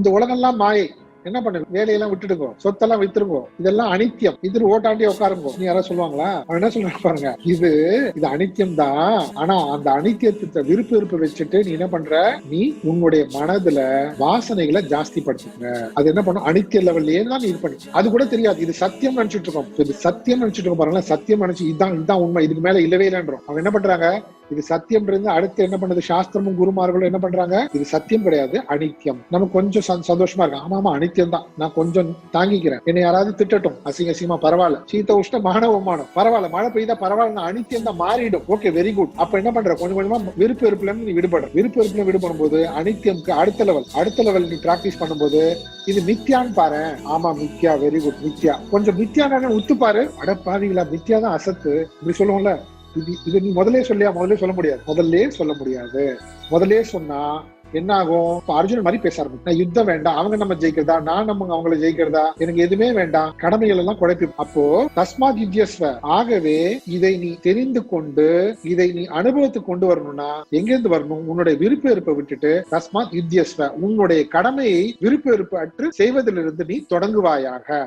இந்த உலகம்லாம் மாயை. என்ன பண்ணுங்க, வேலையெல்லாம் விட்டுடுங்க, சொத்தெல்லாம் வித்துருங்க, இதெல்லாம் அனித்தியம், இது ஓட்டாண்டி உட்காருங்க. நீ யாராவது சொல்லுவாங்களா? அவன் என்ன சொல்றாங்க பாருங்க, இது அனித்தியம் தான். ஆனா அந்த அனித்தியத்தை விருப்ப வெறுப்பு வச்சுட்டு நீ என்ன பண்ற, நீ உன்னுடைய மனதுல வாசனைகளை ஜாஸ்தி படுத்துங்க. அது என்ன பண்ணும், அனித்திய லெவல்லயே தான் நீ இது பண்ணி, அது கூட தெரியாது. இது சத்தியம் நினைச்சிட்டு இருக்கோம். இது சத்தியம் நினைச்சிட்டு இருக்கோம் பாருங்களேன். சத்தியம் நினைச்சு இதுதான் உண்மை, இதுக்கு மேல இல்லவே இல்லைன்றோம். அவங்க என்ன பண்றாங்க, இது சத்தியம் இருந்து அடுத்து என்ன பண்ணுது, சாஸ்திரமும் குருமார்களும் என்ன பண்றாங்க, இது சத்தியம் கிடையாது, அனித்தியம். நமக்கு கொஞ்சம் சந்தோஷமா இருக்கு, ஆமா அனித்தியம் தான், நான் கொஞ்சம் தாங்கிக்கிறேன், என்னை யாராவது திட்டட்டும் அசிங்கமா பரவாயில்ல, சீத்த உஷ்ட மானவமானம் பரவாயில்ல, மழை பெய்தா பரவாயில்ல, அனித்தியம் தான் மாறிடும், ஓகே வெரி குட். அப்ப என்ன பண்ற, கொஞ்சம் கொஞ்சமா விருப்ப வெறுப்புல நீ விடுபடுற. விருப்ப வெறுப்புல விடுபடும் போது அனித்தியம்க்கு அடுத்த லெவல் நீ பிராக்டிஸ் பண்ணும்போது இது மித்யான்னு பாரு. ஆமா மித்யா, வெரி குட், மித்யா. கொஞ்சம் மித்யான உத்து பாரு, அடப்பாவிகளா மித்யா தான் அசத்து, இப்படி சொல்லுவோம்ல. இது நீ முதலே சொல்ல முடியாது. முதலே சொன்னா என்ன ஆகும், அர்ஜுனன் மாதிரி பேச ஆரம்பிக்கும். நான் யுத்தம் வேண்டாம், அவங்க நம்ம ஜெயிக்கிறதா, நான் நம்ம அவங்களை ஜெயிக்கிறதா, எனக்கு எதுவுமே வேண்டாம், கடமைகள் எல்லாம் குழப்பி. அப்போ தஸ்மாத் யுத்யஸ்வ, ஆகவே இதை நீ தெரிந்து கொண்டு இதை நீ அனுபவத்துக்கு கொண்டு வரணும்னா எங்கிருந்து வரணும், உன்னுடைய விருப்ப வெறுப்பை விட்டுட்டு தஸ்மாத் யுத்யஸ்வ, உன்னுடைய கடமையை விருப்ப வெறுப்பு அற்று செய்வதிலிருந்து நீ தொடங்குவாயாக.